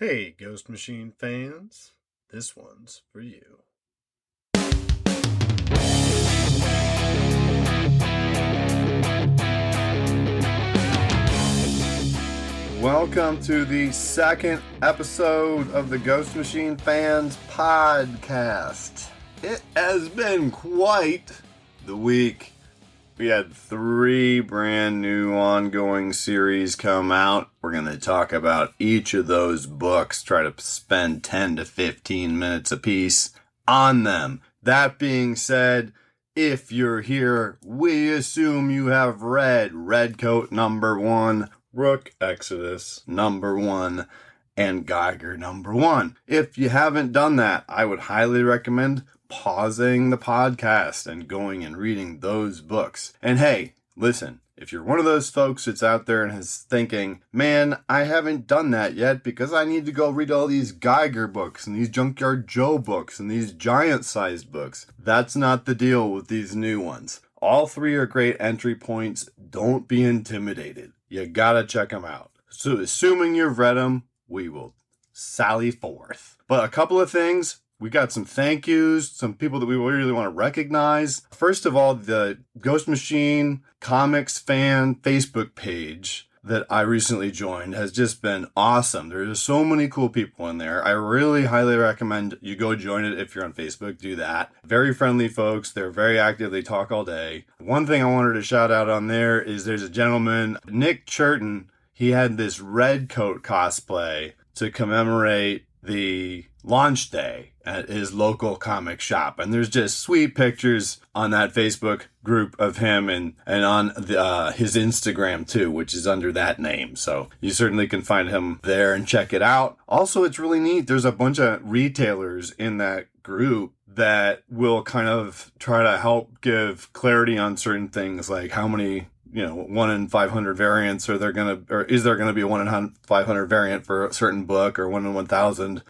Hey, Ghost Machine fans, this one's for you. Welcome to the second episode of the Ghost Machine Fans podcast. It has been quite the week. We had 3 brand new ongoing series come out. We're going to talk about each of those books, try to spend 10 to 15 minutes apiece on them. That being said, if you're here, we assume you have read Redcoat number 1, Rook Exodus number 1, and Geiger number 1. If you haven't done that, I would highly recommend pausing the podcast and going and reading those books. And hey, listen, if you're one of those folks that's out there and is thinking, man, I haven't done that yet because I need to go read all these Geiger books and these Junkyard Joe books and these giant-sized books, that's not the deal with these new ones. All 3 are great entry points. Don't be intimidated. You gotta check them out. So assuming you've read them, we will sally forth. But a couple of things. We got some thank yous, some people that we really want to recognize. First of all, the Ghost Machine Comics fan Facebook page that I recently joined has just been awesome. There's so many cool people in there. I really highly recommend you go join it if you're on Facebook. Do that. Very friendly folks. They're very active. They talk all day. One thing I wanted to shout out on there is there's a gentleman, Nick Churton. He had this Redcoat cosplay to commemorate the launch day at his local comic shop, and there's just sweet pictures on that Facebook group of him and on his Instagram too, which is under that name, so you certainly can find him there and check it out. Also, it's really neat, there's a bunch of retailers in that group that will kind of try to help give clarity on certain things, like how many 1 in 500 variants is there gonna be a 1 in 500 variant for a certain book, or 1 in 1,000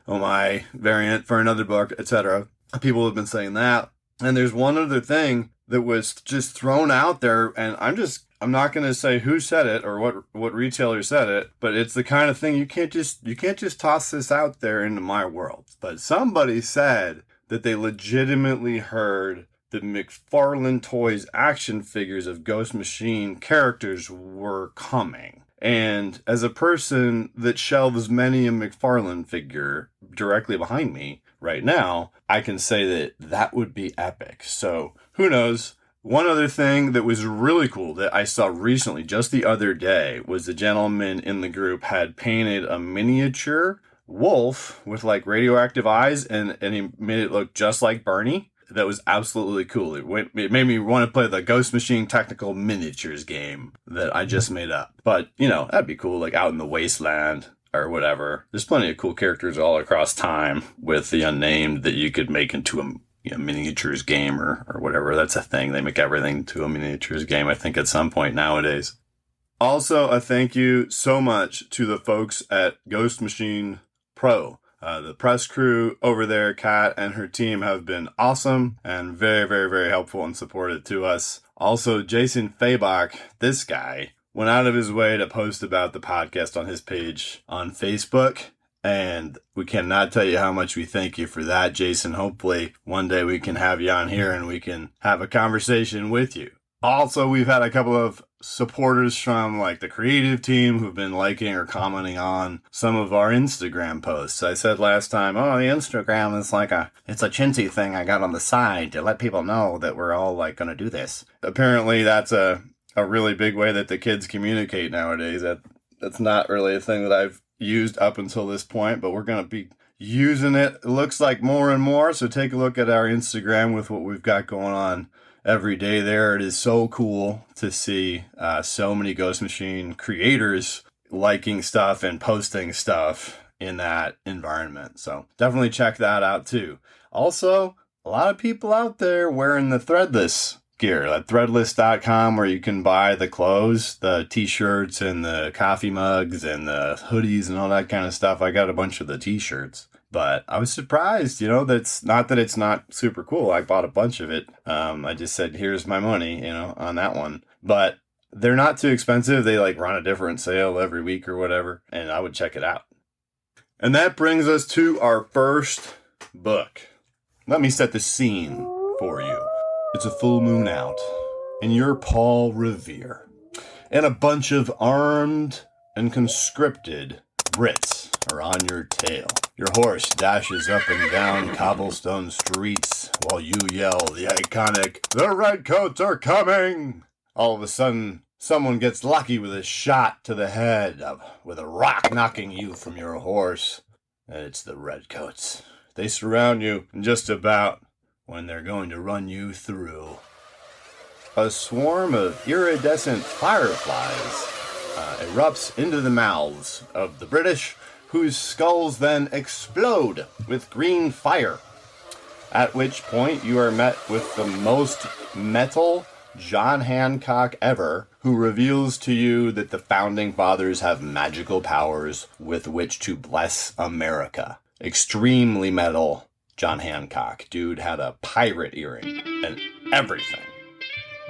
variant for another book, etc. People have been saying that. And there's one other thing that was just thrown out there, and I'm not going to say who said it or what retailer said it, but it's the kind of thing you can't just toss this out there into my world. But somebody said that they legitimately heard the McFarlane Toys action figures of Ghost Machine characters were coming. And as a person that shelves many a McFarlane figure directly behind me right now, I can say that would be epic. So who knows? One other thing that was really cool that I saw recently, just the other day, was the gentleman in the group had painted a miniature wolf with like radioactive eyes, and he made it look just like Bernie. That was absolutely cool. It made me want to play the Ghost Machine Technical Miniatures game that I just made up. But, that'd be cool, like out in the wasteland or whatever. There's plenty of cool characters all across time with the unnamed that you could make into a miniatures game or whatever. That's a thing. They make everything into a miniatures game, I think, at some point nowadays. Also, a thank you so much to the folks at Ghost Machine Pro. The press crew over there, Kat and her team, have been awesome and very, very, very helpful and supportive to us. Also, Jason Fabach, this guy, went out of his way to post about the podcast on his page on Facebook. And we cannot tell you how much we thank you for that, Jason. Hopefully, one day we can have you on here and we can have a conversation with you. Also, we've had a couple of supporters from like the creative team who've been liking or commenting on some of our Instagram posts. I said last time, the Instagram is it's a chintzy thing I got on the side to let people know that we're all like going to do this. Apparently that's a really big way that the kids communicate nowadays. That's not really a thing that I've used up until this point, but we're going to be using it. It looks like more and more. So take a look at our Instagram with what we've got going on every day there. It is so cool to see so many Ghost Machine creators liking stuff and posting stuff in that environment. So definitely check that out too. Also, a lot of people out there wearing the Threadless gear at threadless.com, where you can buy the clothes, the t-shirts and the coffee mugs and the hoodies and all that kind of stuff. I got a bunch of the t-shirts. But I was surprised, that's not that it's not super cool. I bought a bunch of it. I just said, here's my money, on that one. But they're not too expensive. They run a different sale every week or whatever. And I would check it out. And that brings us to our first book. Let me set the scene for you. It's a full moon out, and you're Paul Revere. And a bunch of armed and conscripted Brits are on your tail. Your horse dashes up and down cobblestone streets while you yell the iconic, "The Redcoats are coming!" All of a sudden, someone gets lucky with a shot to the head with a rock knocking you from your horse. And it's the Redcoats. They surround you just about when they're going to run you through. A swarm of iridescent fireflies erupts into the mouths of the British, whose skulls then explode with green fire. At which point you are met with the most metal John Hancock ever, who reveals to you that the Founding Fathers have magical powers with which to bless America. Extremely metal John Hancock. Dude had a pirate earring and everything.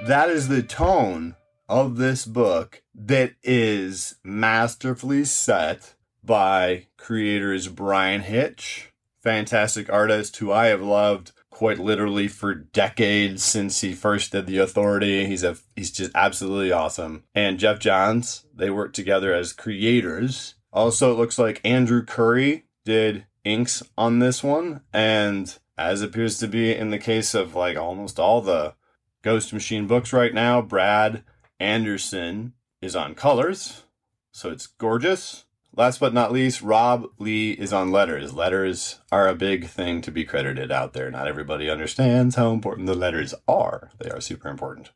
That is the tone of this book that is masterfully set by creators Brian Hitch, fantastic artist who I have loved quite literally for decades since he first did The Authority. He's just absolutely awesome. And Jeff Johns, they work together as creators. Also, it looks like Andrew Curry did inks on this one, and as appears to be in the case of like almost all the Ghost Machine books right now, Brad Anderson is on colors, so it's gorgeous. Last but not least, Rob Lee is on letters. Letters are a big thing to be credited out there. Not everybody understands how important the letters are. They are super important.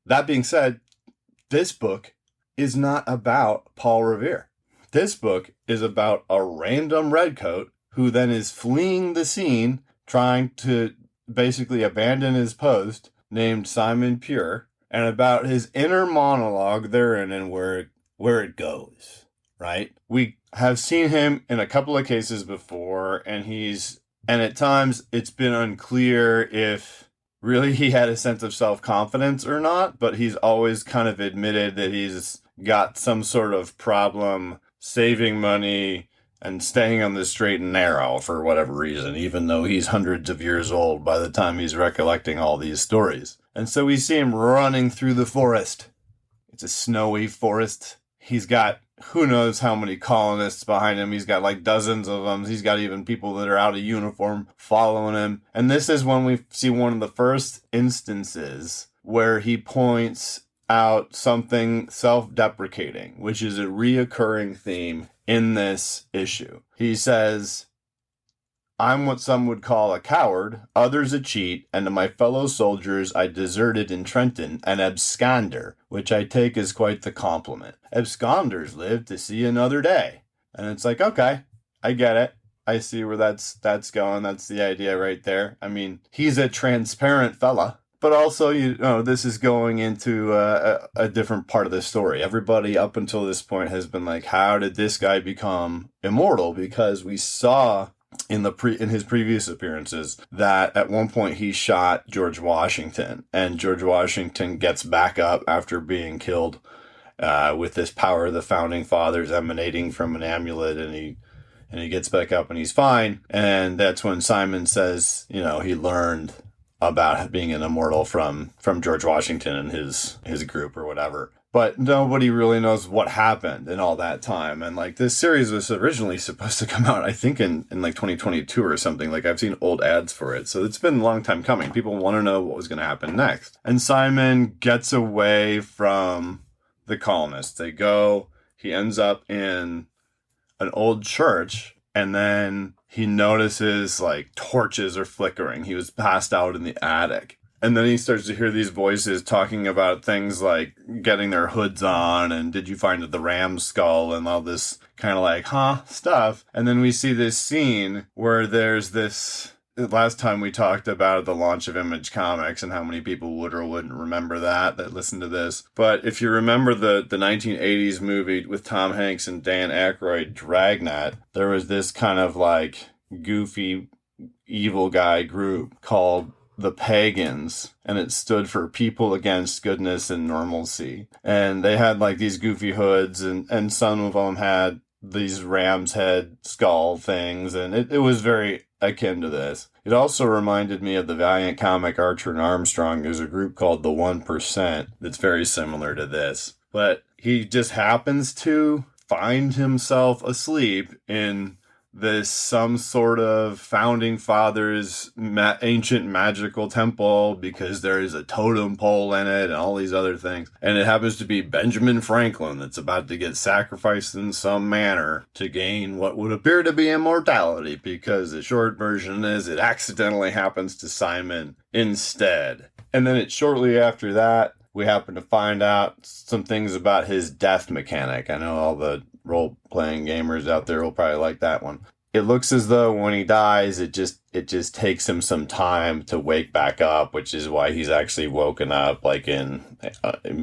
That being said, this book is not about Paul Revere. This book is about a random redcoat who then is fleeing the scene, trying to basically abandon his post, named Simon Pure, and about his inner monologue therein and where it goes, right? We have seen him in a couple of cases before, and at times it's been unclear if really he had a sense of self-confidence or not, but he's always kind of admitted that he's got some sort of problem saving money and staying on the straight and narrow for whatever reason, even though he's hundreds of years old by the time he's recollecting all these stories. And so we see him running through the forest. It's a snowy forest. He's got who knows how many colonists behind him. He's got like dozens of them. He's got even people that are out of uniform following him. And this is when we see one of the first instances where he points out something self-deprecating, which is a reoccurring theme in this issue. He says, "I'm what some would call a coward, others a cheat, and to my fellow soldiers I deserted in Trenton, an absconder, which I take as quite the compliment. Absconders live to see another day." And it's like, okay, I get it. I see where that's going. That's the idea right there. I mean, he's a transparent fella. But also, this is going into a different part of the story. Everybody up until this point has been like, how did this guy become immortal? Because we saw in his previous appearances that at one point he shot George Washington, and George Washington gets back up after being killed with this power of the Founding Fathers emanating from an amulet, and he gets back up and he's fine. And that's when Simon says, he learned about being an immortal from George Washington and his group or whatever. But nobody really knows what happened in all that time. And like this series was originally supposed to come out, I think in like 2022 or something. Like I've seen old ads for it. So it's been a long time coming. People want to know what was going to happen next. And Simon gets away from the colonists. He ends up in an old church, and then he notices like torches are flickering. He was passed out in the attic. And then he starts to hear these voices talking about things like getting their hoods on and did you find the ram's skull and all this kind of like, stuff. And then we see this scene where there's this, last time we talked about the launch of Image Comics and how many people would or wouldn't remember that listen to this. But if you remember the 1980s movie with Tom Hanks and Dan Aykroyd, Dragnet, there was this kind of like goofy evil guy group called the Pagans, and it stood for People Against Goodness and Normalcy. And they had like these goofy hoods, and some of them had these ram's head skull things, and it was very akin to this. It also reminded me of the Valiant comic Archer and Armstrong. There's a group called the 1% that's very similar to this. But he just happens to find himself asleep in this some sort of founding fathers ancient magical temple because there is a totem pole in it and all these other things. And it happens to be Benjamin Franklin that's about to get sacrificed in some manner to gain what would appear to be immortality, because the short version is it accidentally happens to Simon instead. And then it's shortly after that we happen to find out some things about his death mechanic. I know all the role-playing gamers out there will probably like that one. It looks as though when he dies, it just takes him some time to wake back up, which is why he's actually woken up, like in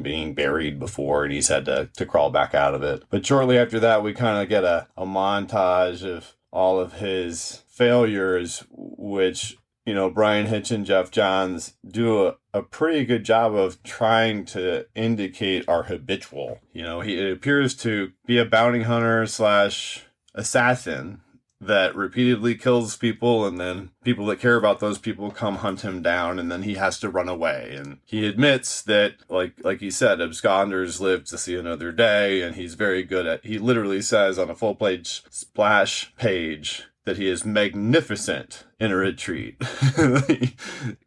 being buried before, and he's had to crawl back out of it. But shortly after that, we kind of get a montage of all of his failures, which, you know, Brian Hitch and Jeff Johns do a pretty good job of trying to indicate are habitual. You know, it appears to be a bounty hunter / assassin that repeatedly kills people, and then people that care about those people come hunt him down, and then he has to run away. And he admits that, like he said, absconders live to see another day, and he's very good at, he literally says on a full-page splash page that he is magnificent in a retreat.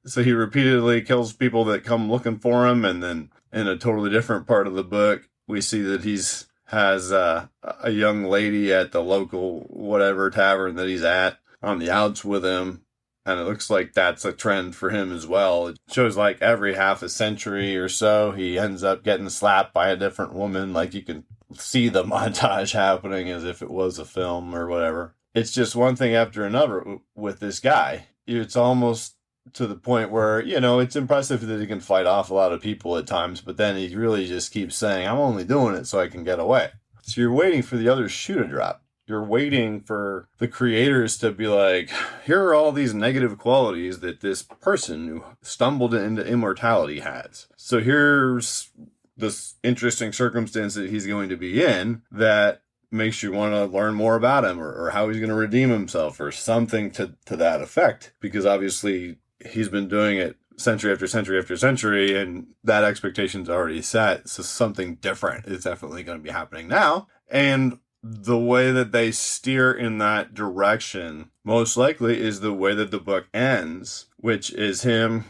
So he repeatedly kills people that come looking for him, and then in a totally different part of the book, we see that has a young lady at the local whatever tavern that he's at on the outs with him, and it looks like that's a trend for him as well. It shows like every half a century or so he ends up getting slapped by a different woman. Like you can see the montage happening as if it was a film or whatever. It's just one thing after another with this guy. It's almost to the point where, you know, it's impressive that he can fight off a lot of people at times, but then he really just keeps saying, I'm only doing it so I can get away. So you're waiting for the other shoe to drop. You're waiting for the creators to be like, here are all these negative qualities that this person who stumbled into immortality has. So here's this interesting circumstance that he's going to be in that makes you want to learn more about him, or how he's going to redeem himself, or something to that effect. Because obviously he's been doing it century after century after century, and that expectation's already set. So something different is definitely going to be happening now. And the way that they steer in that direction, most likely, is the way that the book ends, which is him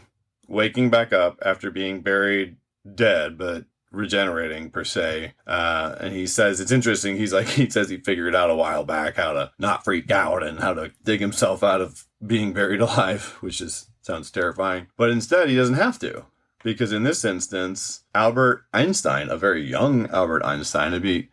waking back up after being buried dead, but regenerating per se. And he says, it's interesting, he says he figured out a while back how to not freak out and how to dig himself out of being buried alive, which sounds terrifying. But instead, he doesn't have to, because in this instance, Albert Einstein, a very young Albert Einstein, it'd be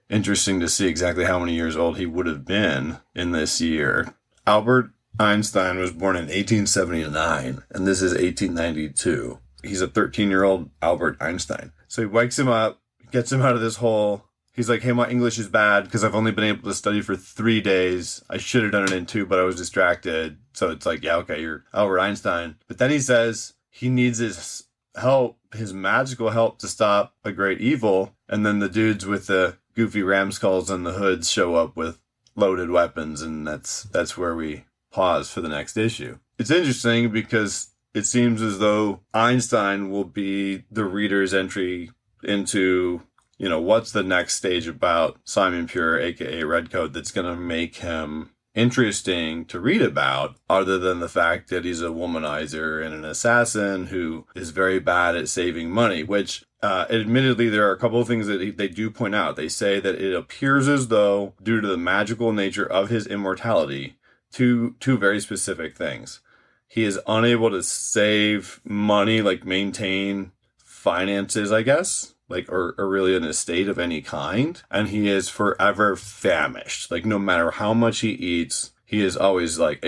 interesting to see exactly how many years old he would have been in this year. Albert Einstein was born in 1879, and this is 1892. He's a 13-year-old Albert Einstein. So he wakes him up, gets him out of this hole. He's like, hey, my English is bad because I've only been able to study for 3 days. I should have done it in 2, but I was distracted. So it's like, yeah, okay, you're Albert Einstein. But then he says he needs his help, his magical help, to stop a great evil. And then the dudes with the goofy ram skulls and the hoods show up with loaded weapons. And that's where we pause for the next issue. It's interesting because it seems as though Einstein will be the reader's entry into, you know, what's the next stage about Simon Pure, aka Redcoat, that's going to make him interesting to read about, other than the fact that he's a womanizer and an assassin who is very bad at saving money, which admittedly, there are a couple of things that they do point out. They say that it appears as though, due to the magical nature of his immortality, two very specific things. He is unable to save money, like maintain finances, I guess, like, or really an estate of any kind. And he is forever famished. Like, no matter how much he eats, he is always like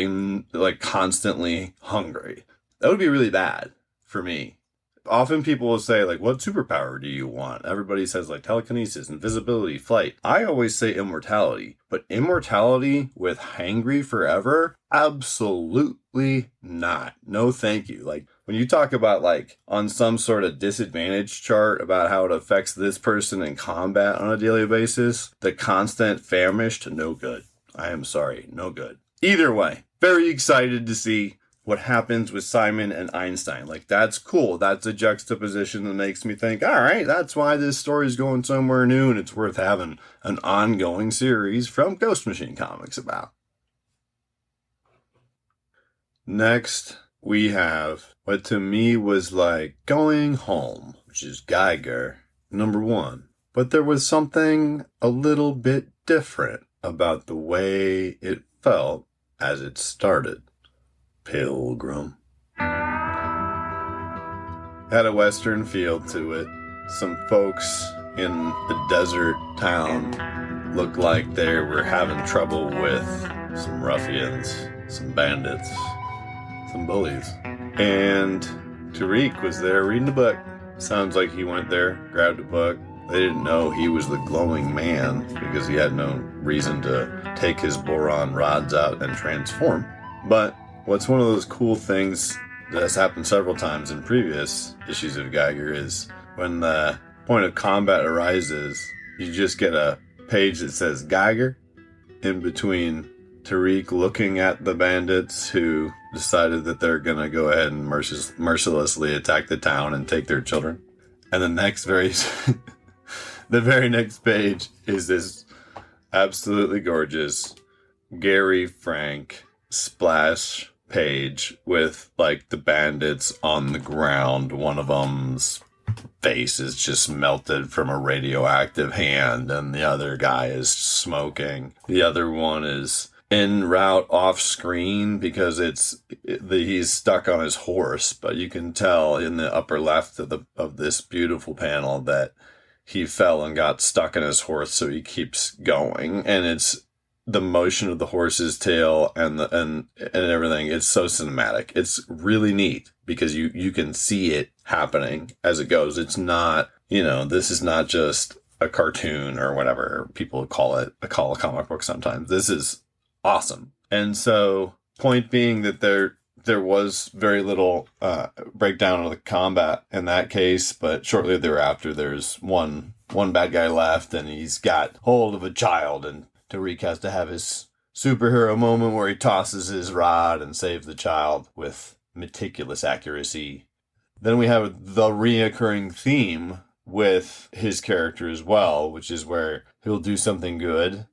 constantly hungry. That would be really bad for me. Often people will say, like, what superpower do you want? Everybody says, like, telekinesis, invisibility, flight. I always say immortality. But immortality with hangry forever? Absolutely not. No, thank you. Like, when you talk about like on some sort of disadvantage chart about how it affects this person in combat on a daily basis, the constant famished, no good. I am sorry, no good. Either way, very excited to see what happens with Simon and Einstein. Like, that's cool. That's a juxtaposition that makes me think, all right, that's why this story is going somewhere new and it's worth having an ongoing series from Ghost Machine Comics about. Next, we have what to me was like Going Home, which is Geiger, #1. But there was something a little bit different about the way it felt as it started. Pilgrim. Had a western feel to it. Some folks in a desert town looked like they were having trouble with some ruffians, some bandits, some bullies. And Tariq was there reading a book. Sounds like he went there, grabbed a book. They didn't know he was the glowing man because he had no reason to take his boron rods out and transform. But what's one of those cool things that has happened several times in previous issues of Geiger is when the point of combat arises, you just get a page that says Geiger in between Tariq looking at the bandits who decided that they're going to go ahead and mercilessly attack the town and take their children. And the very next page is this absolutely gorgeous Gary Frank splash page with like the bandits on the ground. One of them's face is just melted from a radioactive hand and the other guy is smoking. The other one is en route off screen because he's stuck on his horse, but you can tell in the upper left of this beautiful panel that he fell and got stuck in his horse, so he keeps going, and it's the motion of the horse's tail and everything. It's so cinematic. It's really neat because you can see it happening as it goes. It's not, this is not just a cartoon or whatever people call a comic book sometimes. This is awesome. And so, point being that there was very little breakdown of the combat in that case, but shortly thereafter, there's one bad guy left, and he's got hold of a child, and Tariq has to have his superhero moment where he tosses his rod and saves the child with meticulous accuracy. Then we have the reoccurring theme with his character as well, which is where he'll do something good,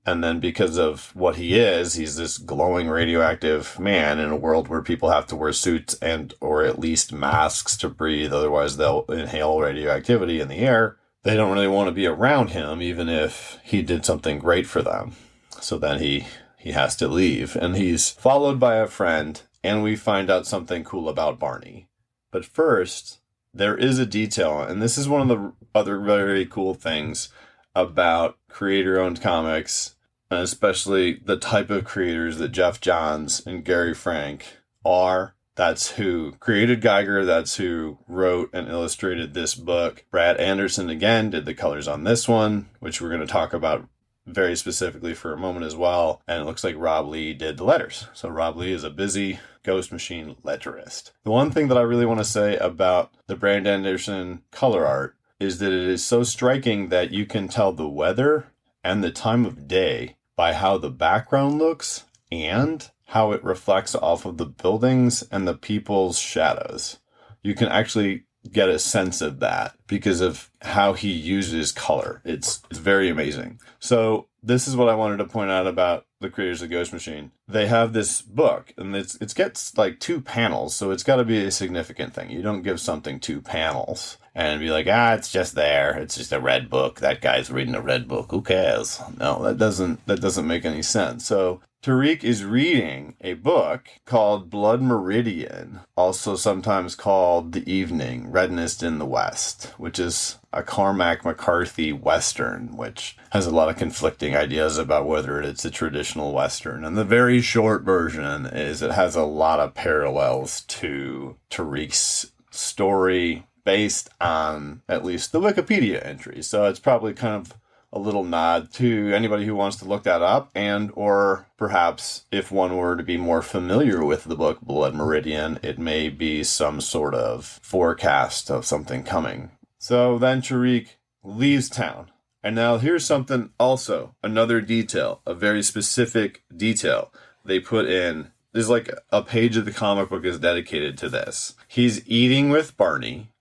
and then because of what he is, he's this glowing radioactive man in a world where people have to wear suits or at least masks to breathe. Otherwise, they'll inhale radioactivity in the air. They don't really want to be around him, even if he did something great for them. So then he has to leave. And he's followed by a friend, and we find out something cool about Barney. But first, there is a detail, and this is one of the other very cool things about creator-owned comics, and especially the type of creators that Jeff Johns and Gary Frank are. That's who created Geiger. That's who wrote and illustrated this book. Brad Anderson, again, did the colors on this one, which we're going to talk about very specifically for a moment as well. And it looks like Rob Lee did the letters. So Rob Lee is a busy Ghost Machine letterist. The one thing that I really want to say about the Brad Anderson color art is that it is so striking that you can tell the weather and the time of day by how the background looks and how it reflects off of the buildings and the people's shadows. You can actually get a sense of that because of how he uses color. It's very amazing. So this is what I wanted to point out about the creators of Ghost Machine. They have this book, and it gets like 2 panels, so it's got to be a significant thing. You don't give something 2 panels and be like, it's just there. It's just a red book. That guy's reading a red book. Who cares? No, that doesn't make any sense. So Tariq is reading a book called Blood Meridian, also sometimes called The Evening, Redness in the West, which is a Cormac McCarthy Western, which has a lot of conflicting ideas about whether it's a traditional Western. And the very short version is it has a lot of parallels to Tariq's story based on at least the Wikipedia entry. So it's probably kind of a little nod to anybody who wants to look that up, and or perhaps if one were to be more familiar with the book Blood Meridian, it may be some sort of forecast of something coming. So then Tariq leaves town. And now here's something also, another detail, a very specific detail they put in. There's like a page of the comic book is dedicated to this. He's eating with Barney.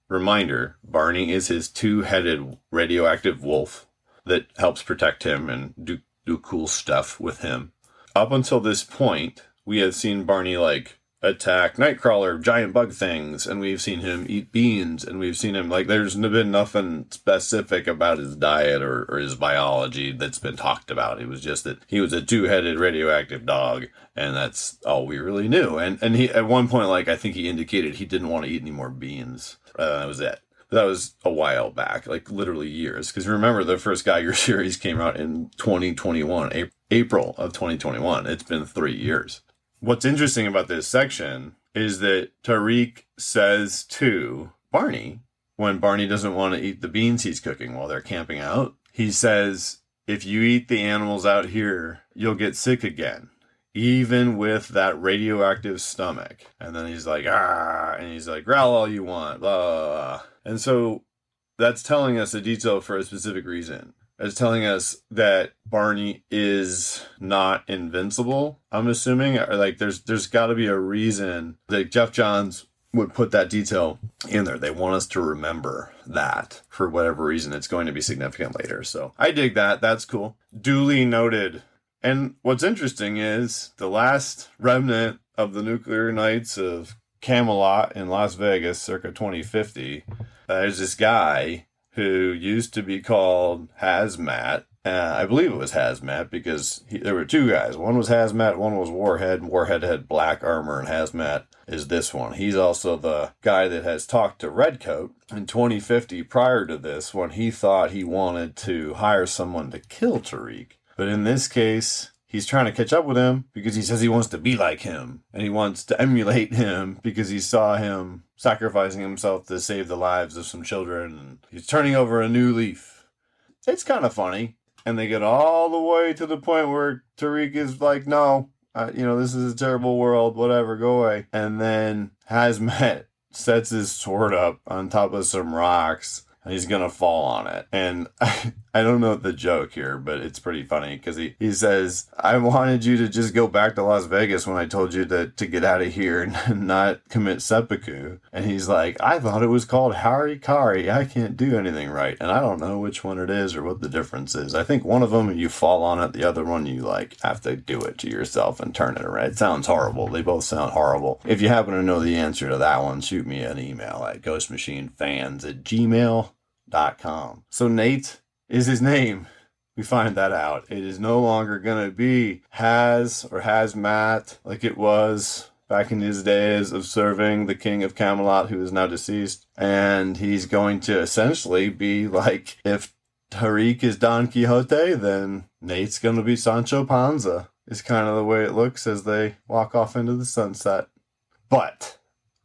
Reminder, Barney is his two-headed radioactive wolf that helps protect him and do cool stuff with him. Up until this point, we have seen Barney like attack Nightcrawler, giant bug things, and we've seen him eat beans, and we've seen him, like, there's been nothing specific about his diet or his biology that's been talked about. It was just that he was a two-headed radioactive dog, and that's all we really knew. And he, at one point, like, I think he indicated he didn't want to eat any more beans. That was it. But that was a while back, like literally years. Because remember, the first Geiger series came out in 2021, April of 2021. It's been 3 years. What's interesting about this section is that Tariq says to Barney, when Barney doesn't want to eat the beans he's cooking while they're camping out, he says, if you eat the animals out here, you'll get sick again, even with that radioactive stomach. And then he's like, and he's like, growl all you want, blah, blah, blah. And so that's telling us a detail for a specific reason. It's telling us that Barney is not invincible, I'm assuming. Or like there's got to be a reason that Jeff Johns would put that detail in there. They want us to remember that for whatever reason. It's going to be significant later. So I dig that. That's cool. Duly noted. And what's interesting is the last remnant of the Nuclear Knights of Camelot in Las Vegas circa 2050, there's this guy who used to be called Hazmat. I believe it was Hazmat because there were two guys. One was Hazmat, one was Warhead. Warhead had black armor, and Hazmat is this one. He's also the guy that has talked to Redcoat in 2050 prior to this, when he thought he wanted to hire someone to kill Tariq. But in this case, he's trying to catch up with him because he says he wants to be like him, and he wants to emulate him because he saw him sacrificing himself to save the lives of some children, and he's turning over a new leaf. It's kind of funny. And they get all the way to the point where Tariq is like, no, this is a terrible world, whatever, go away. And then Hazmat sets his sword up on top of some rocks, and he's going to fall on it. And I don't know the joke here, but it's pretty funny because he says, I wanted you to just go back to Las Vegas when I told you to get out of here and not commit seppuku. And he's like, I thought it was called Harikari. I can't do anything right. And I don't know which one it is or what the difference is. I think one of them you fall on it. The other one you have to do it to yourself and turn it around. It sounds horrible. They both sound horrible. If you happen to know the answer to that one, shoot me an email at ghostmachinefans@gmail.com. So Nate is his name. We find that out. It is no longer going to be Haz or Hazmat like it was back in his days of serving the king of Camelot, who is now deceased. And he's going to essentially be like, if Tariq is Don Quixote, then Nate's going to be Sancho Panza. Is kind of the way it looks as they walk off into the sunset. But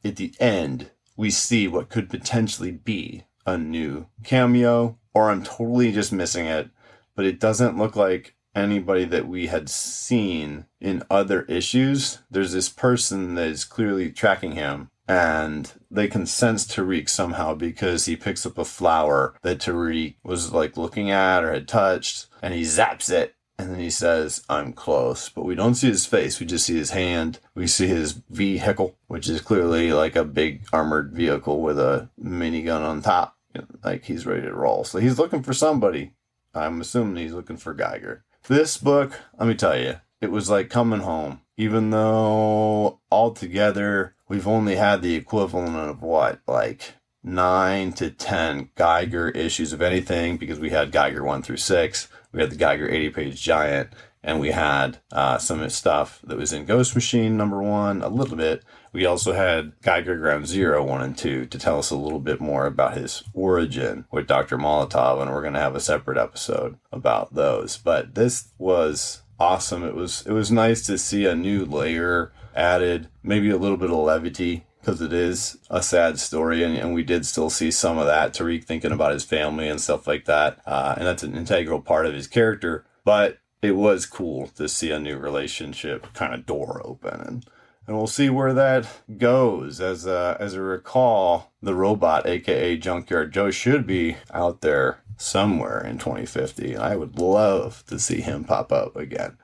at the end, we see what could potentially be a new cameo, or I'm totally just missing it, but it doesn't look like anybody that we had seen in other issues. There's this person that is clearly tracking him, and they can sense Tariq somehow because he picks up a flower that Tariq was looking at or had touched, and he zaps it, and then he says, I'm close. But we don't see his face, we just see his hand. We see his vehicle, which is clearly like a big armored vehicle with a minigun on top. Like he's ready to roll. So he's looking for somebody. I'm assuming he's looking for Geiger. This book, let me tell you, it was like coming home. Even though altogether we've only had the equivalent of 9 to 10 Geiger issues of anything, because we had Geiger 1 through 6. We had the Geiger 80-page giant, and we had some stuff that was in Ghost Machine #1 a little bit. We also had Geiger Ground Zero 1 and 2 to tell us a little bit more about his origin with Dr. Molotov, and we're going to have a separate episode about those. But this was awesome. It was nice to see a new layer added, maybe a little bit of levity because it is a sad story, and we did still see some of that. Tariq thinking about his family and stuff like that, and that's an integral part of his character. But it was cool to see a new relationship kind of door open, and we'll see where that goes. As I recall, the robot, aka Junkyard Joe, should be out there somewhere in 2050. I would love to see him pop up again.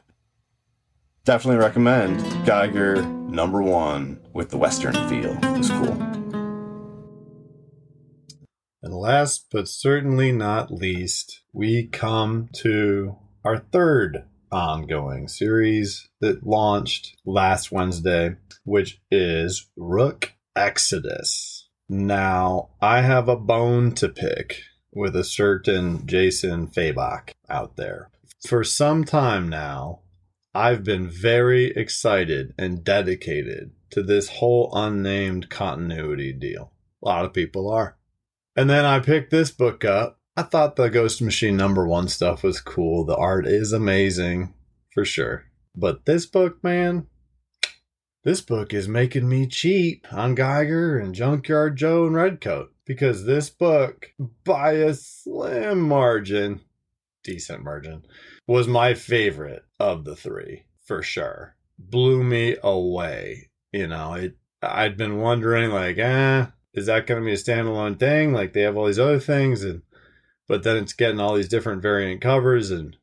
Definitely recommend Geiger #1 with the Western feel. It's cool. And last but certainly not least, we come to our third ongoing series that launched last Wednesday, which is Rook Exodus. Now, I have a bone to pick with a certain Jason Fabok out there. For some time now, I've been very excited and dedicated to this whole unnamed continuity deal. A lot of people are. And then I picked this book up. I thought the Ghost Machine #1 stuff was cool. The art is amazing, for sure. But this book, man, this book is making me cheap on Geiger and Junkyard Joe and Redcoat. Because this book, by a slim margin, decent margin, was my favorite of the three, for sure. Blew me away. I'd been wondering, like, is that going to be a standalone thing? Like, they have all these other things, but then it's getting all these different variant covers, and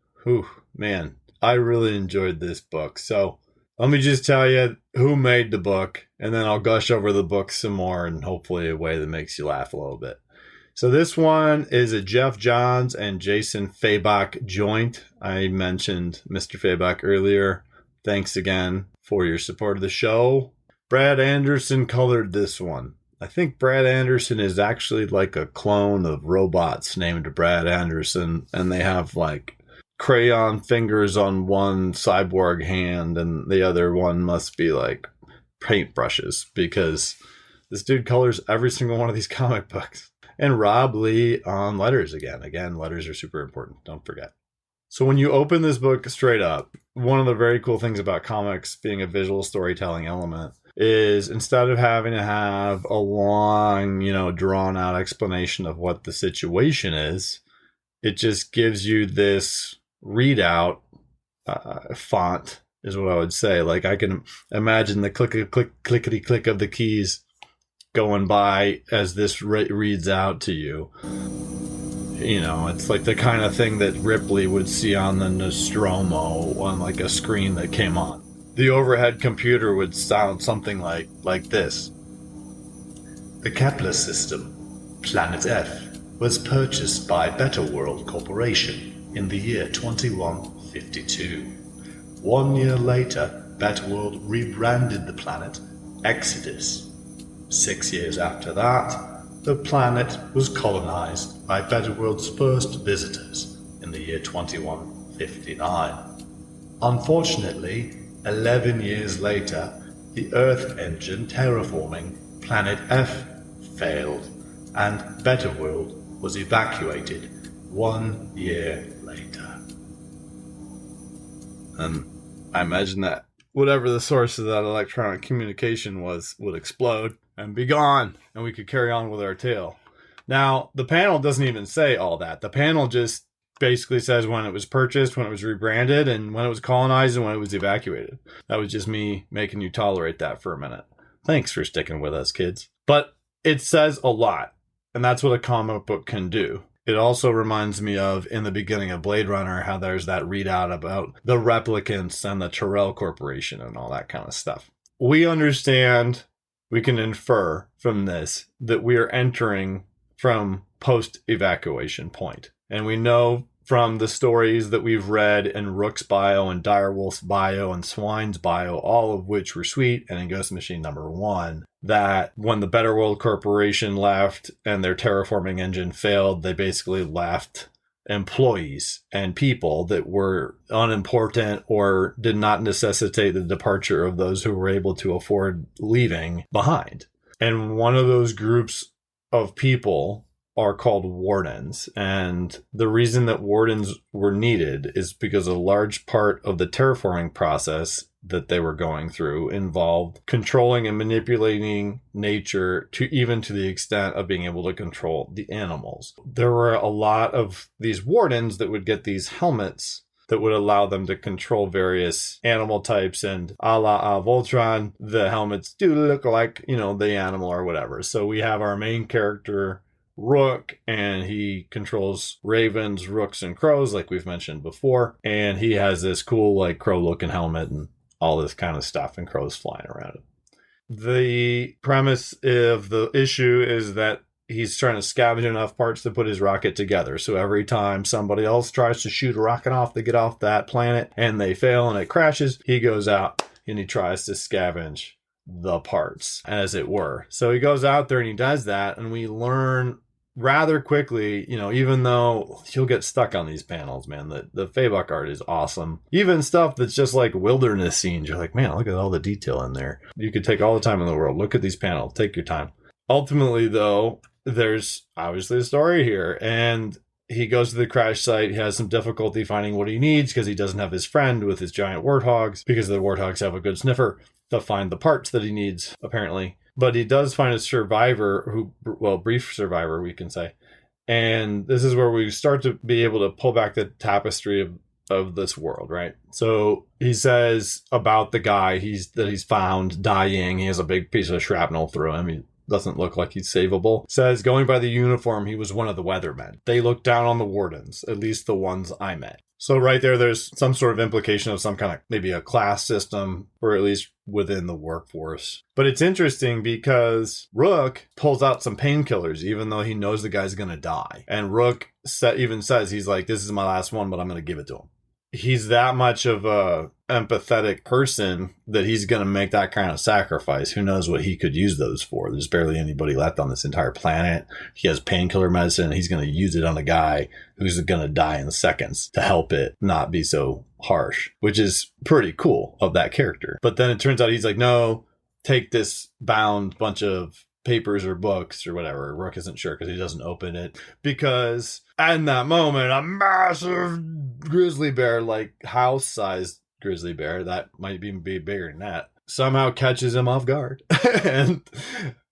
man, I really enjoyed this book. So let me just tell you who made the book, and then I'll gush over the book some more, and hopefully a way that makes you laugh a little bit. So this one is a Jeff Johns and Jason Fabok joint. I mentioned Mr. Fabok earlier. Thanks again for your support of the show. Brad Anderson colored this one. I think Brad Anderson is actually like a clone of robots named Brad Anderson, and they have like crayon fingers on one cyborg hand, and the other one must be like paintbrushes, because this dude colors every single one of these comic books. And Rob Lee on letters again. Again, letters are super important. Don't forget. So when you open this book straight up, one of the very cool things about comics being a visual storytelling element is instead of having to have a long, drawn out explanation of what the situation is, it just gives you this readout font is what I would say. Like, I can imagine the clickety click of the keys going by as this reads out to you. It's like the kind of thing that Ripley would see on the Nostromo on like a screen that came on. The overhead computer would sound something like this. The Kepler system, Planet F, was purchased by Better World Corporation in the year 2152. 1 year later, Better World rebranded the planet Exodus. 6 years after that, the planet was colonized by Better World's first visitors in the year 2159. Unfortunately, 11 years later, the Earth engine terraforming Planet F failed, and Better World was evacuated 1 year later. And I imagine that whatever the source of that electronic communication was would explode and be gone, and we could carry on with our tale. Now, the panel doesn't even say all that. The panel just basically says when it was purchased, when it was rebranded, and when it was colonized, and when it was evacuated. That was just me making you tolerate that for a minute. Thanks for sticking with us, kids. But it says a lot, and that's what a comic book can do. It also reminds me of, in the beginning of Blade Runner, how there's that readout about the replicants and the Tyrell Corporation and all that kind of stuff. We understand, we can infer from this that we are entering from post-evacuation point. And we know from the stories that we've read in Rook's bio and Direwolf's bio and Swine's bio, all of which were sweet, and in Ghost Machine #1, that when the Better World Corporation left and their terraforming engine failed, they basically left employees and people that were unimportant or did not necessitate the departure of those who were able to afford leaving behind. And one of those groups of people are called wardens. And the reason that wardens were needed is because a large part of the terraforming process that they were going through involved controlling and manipulating nature to even to the extent of being able to control the animals. There were a lot of these wardens that would get these helmets that would allow them to control various animal types, and a la Voltron, the helmets do look like, the animal or whatever. So we have our main character, Rook, and he controls ravens, rooks, and crows, like we've mentioned before. And he has this cool, crow-looking helmet and all this kind of stuff, and crows flying around it. The premise of the issue is that he's trying to scavenge enough parts to put his rocket together. So every time somebody else tries to shoot a rocket off to get off that planet and they fail and it crashes, he goes out and he tries to scavenge the parts, as it were. So he goes out there and he does that, and we learn rather quickly, even though he'll get stuck on these panels, man, the Fabok art is awesome. Even stuff that's just like wilderness scenes, you're like, man, look at all the detail in there. You could take all the time in the world. Look at these panels. Take your time. Ultimately, though, there's obviously a story here, and he goes to the crash site. He has some difficulty finding what he needs because he doesn't have his friend with his giant warthogs, because the warthogs have a good sniffer to find the parts that he needs, apparently. But he does find a survivor brief survivor, we can say. And this is where we start to be able to pull back the tapestry of this world, right? So he says about the guy that he's found dying. He has a big piece of shrapnel through him. He doesn't look like he's savable. Says, going by the uniform, he was one of the weathermen. They look down on the wardens, at least the ones I met. So right there's some sort of implication of some kind of maybe a class system, or at least within the workforce. But it's interesting because Rook pulls out some painkillers, even though he knows the guy's going to die. And Rook even says, he's like, this is my last one, but I'm going to give it to him. He's that much of a empathetic person that he's going to make that kind of sacrifice. Who knows what he could use those for? There's barely anybody left on this entire planet. He has painkiller medicine, and he's going to use it on a guy who's going to die in seconds to help it not be so harsh, which is pretty cool of that character. But then it turns out he's like, no, take this bound bunch of papers or books or whatever. Rook isn't sure because he doesn't open it, because in that moment, a massive grizzly bear, like house-sized grizzly bear, that might even be bigger than that, somehow catches him off guard and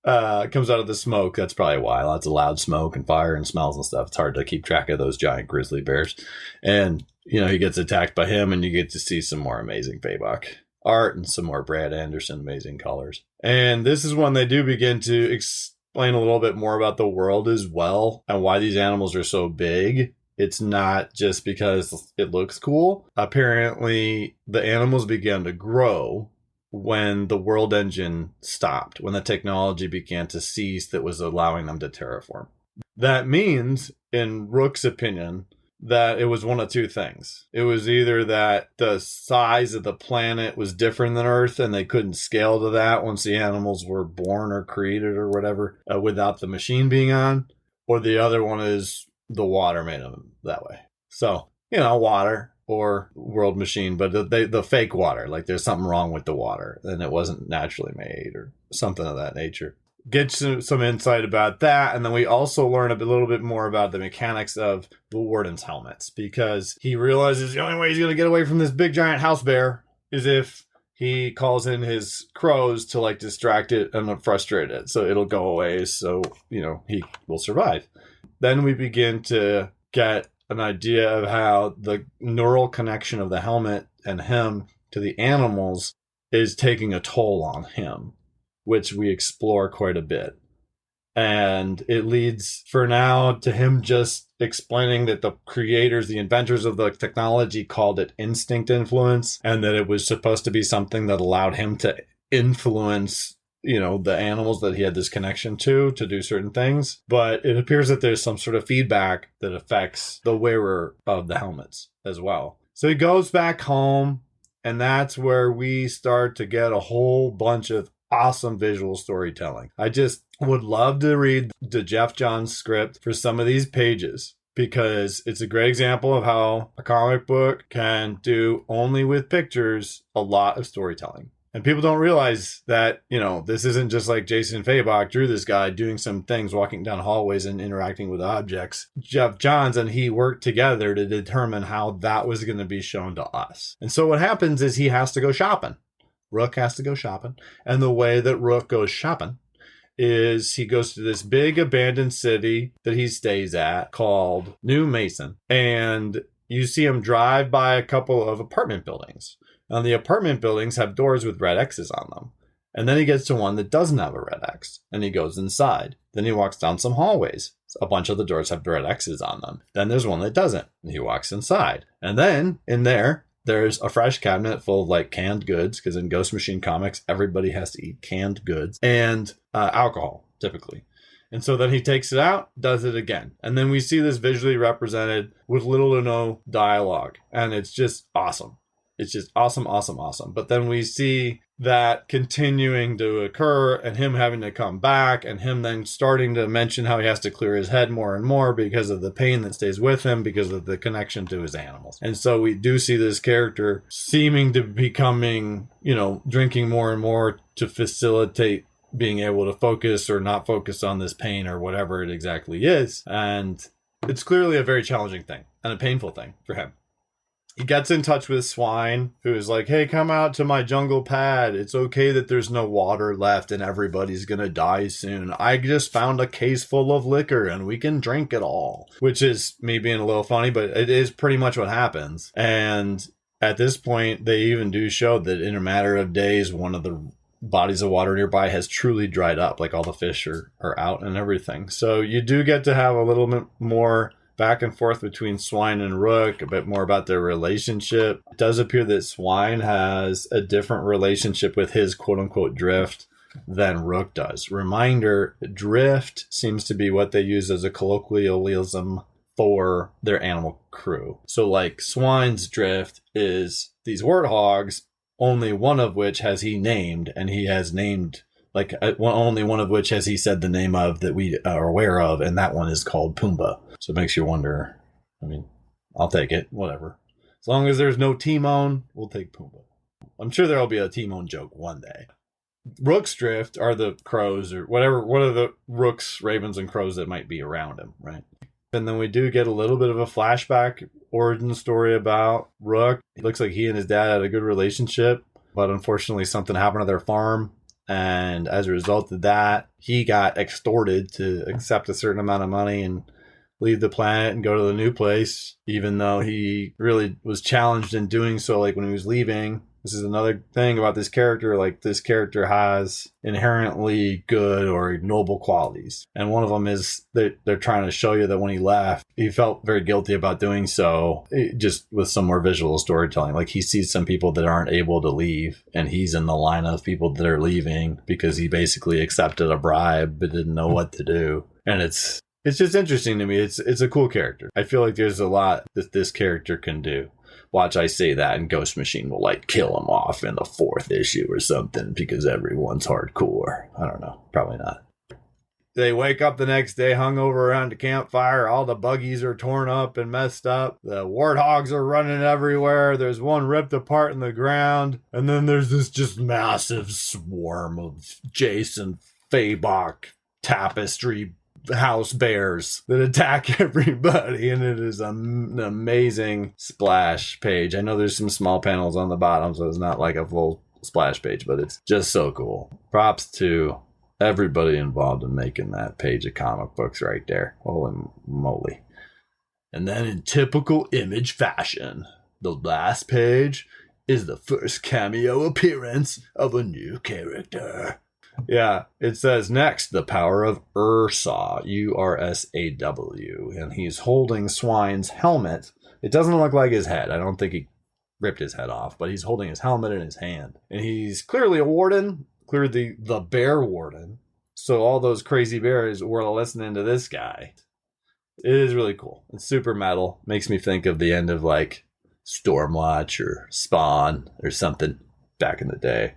comes out of the smoke. That's probably why. Lots of loud smoke and fire and smells and stuff. It's hard to keep track of those giant grizzly bears. And, he gets attacked by him, and you get to see some more amazing Fabok art and some more Brad Anderson amazing colors. And this is when they do begin to explain a little bit more about the world as well, and why these animals are so big. It's not just because it looks cool. Apparently, the animals began to grow when the world engine stopped, when the technology began to cease that was allowing them to terraform. That means, in Rook's opinion, that it was one of two things. It was either that the size of the planet was different than Earth and they couldn't scale to that once the animals were born or created or whatever, without the machine being on, or the other one is the water made them that way. So, water or world machine, but the fake water, like there's something wrong with the water and it wasn't naturally made or something of that nature. Get some insight about that, and then we also learn a little bit more about the mechanics of the warden's helmets, because he realizes the only way he's going to get away from this big giant house bear is if he calls in his crows to distract it and frustrate it, so it'll go away, so he will survive. Then we begin to get an idea of how the neural connection of the helmet and him to the animals is taking a toll on him, which we explore quite a bit. And it leads, for now, to him just explaining that the creators, the inventors of the technology, called it instinct influence, and that it was supposed to be something that allowed him to influence, the animals that he had this connection to do certain things. But it appears that there's some sort of feedback that affects the wearer of the helmets as well. So he goes back home, and that's where we start to get a whole bunch of awesome visual storytelling. I just would love to read the Jeff Johns script for some of these pages, because it's a great example of how a comic book can do, only with pictures, a lot of storytelling. And people don't realize that, this isn't just like Jason Fabok drew this guy doing some things, walking down hallways and interacting with objects. Jeff Johns and he worked together to determine how that was going to be shown to us. And so what happens is he has to go shopping. Rook has to go shopping. And the way that Rook goes shopping is he goes to this big abandoned city that he stays at called New Mason. And you see him drive by a couple of apartment buildings. And the apartment buildings have doors with red X's on them. And then he gets to one that doesn't have a red X. And he goes inside. Then he walks down some hallways. A bunch of the doors have red X's on them. Then there's one that doesn't. And he walks inside. And then in there's a fresh cabinet full of like canned goods, because in Ghost Machine comics, everybody has to eat canned goods, and alcohol, typically. And so then he takes it out, does it again. And then we see this visually represented with little to no dialogue. And it's just awesome. It's just awesome, awesome, awesome. But then we see that continuing to occur and him having to come back and him then starting to mention how he has to clear his head more and more because of the pain that stays with him because of the connection to his animals. And so we do see this character seeming to becoming, drinking more and more to facilitate being able to focus or not focus on this pain or whatever it exactly is. And it's clearly a very challenging thing and a painful thing for him. He gets in touch with Swine, who is like, hey, come out to my jungle pad. It's okay that there's no water left and everybody's going to die soon. I just found a case full of liquor and we can drink it all. Which is me being a little funny, but it is pretty much what happens. And at this point, they even do show that in a matter of days, one of the bodies of water nearby has truly dried up. Like all the fish are out and everything. So you do get to have a little bit more back and forth between Swine and Rook, a bit more about their relationship. It does appear that Swine has a different relationship with his quote-unquote drift than Rook does. Reminder, drift seems to be what they use as a colloquialism for their animal crew. So like Swine's drift is these warthogs, only one of which has he named, and he has named only one of which has he said the name of that we are aware of, and that one is called Pumbaa. So it makes you wonder. I mean, I'll take it, whatever. As long as there's no Timon, we'll take Pumbaa. I'm sure there'll be a Timon joke one day. Rook's drift are the crows or whatever. What are the rooks, ravens, and crows that might be around him, right? And then we do get a little bit of a flashback origin story about Rook. It looks like he and his dad had a good relationship, but unfortunately something happened to their farm. And as a result of that, he got extorted to accept a certain amount of money and leave the planet and go to the new place, even though he really was challenged in doing so. Like when he was leaving, this is another thing about this character. Like this character has inherently good or noble qualities. And one of them is that they're trying to show you that when he left, he felt very guilty about doing so, just with some more visual storytelling. Like he sees some people that aren't able to leave, and he's in the line of people that are leaving because he basically accepted a bribe but didn't know what to do. And it's just interesting to me. It's a cool character. I feel like there's a lot that this character can do. Watch, I say that, and Ghost Machine will kill him off in the 4th issue or something because everyone's hardcore. I don't know. Probably not. They wake up the next day hungover around the campfire. All the buggies are torn up and messed up. The warthogs are running everywhere. There's one ripped apart in the ground. And then there's this just massive swarm of Jason Fabok tapestry house bears that attack everybody, and it is an amazing splash page. I know there's some small panels on the bottom, so it's not like a full splash page, but it's just so cool. Props to everybody involved in making that page of comic books right there. Holy moly. And then in typical Image fashion, the last page is the first cameo appearance of a new character. Yeah, it says next, the power of Ursaw, Ursaw, and he's holding Swine's helmet. It doesn't look like his head. I don't think he ripped his head off, but he's holding his helmet in his hand. And he's clearly a warden, clearly the bear warden. So all those crazy bears were listening to this guy. It is really cool. It's super metal. Makes me think of the end of Stormwatch or Spawn or something back in the day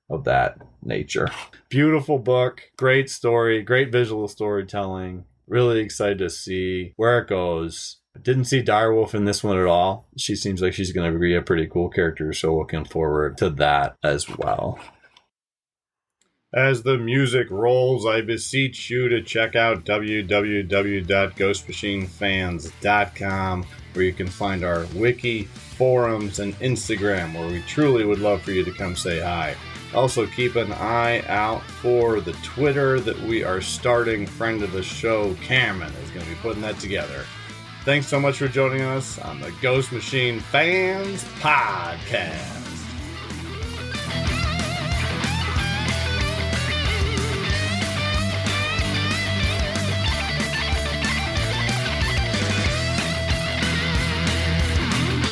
of that nature. Beautiful book, great story, great visual storytelling. Really excited to see where it goes. Didn't see Direwolf in this one at all. She seems like she's going to be a pretty cool character, so looking forward to that as well. As the music rolls, I beseech you to check out www.ghostmachinefans.com, where you can find our wiki, forums, and Instagram, where we truly would love for you to come say hi. Also, keep an eye out for the Twitter that we are starting. Friend of the show, Cameron, is going to be putting that together. Thanks so much for joining us on the Ghost Machine Fans Podcast.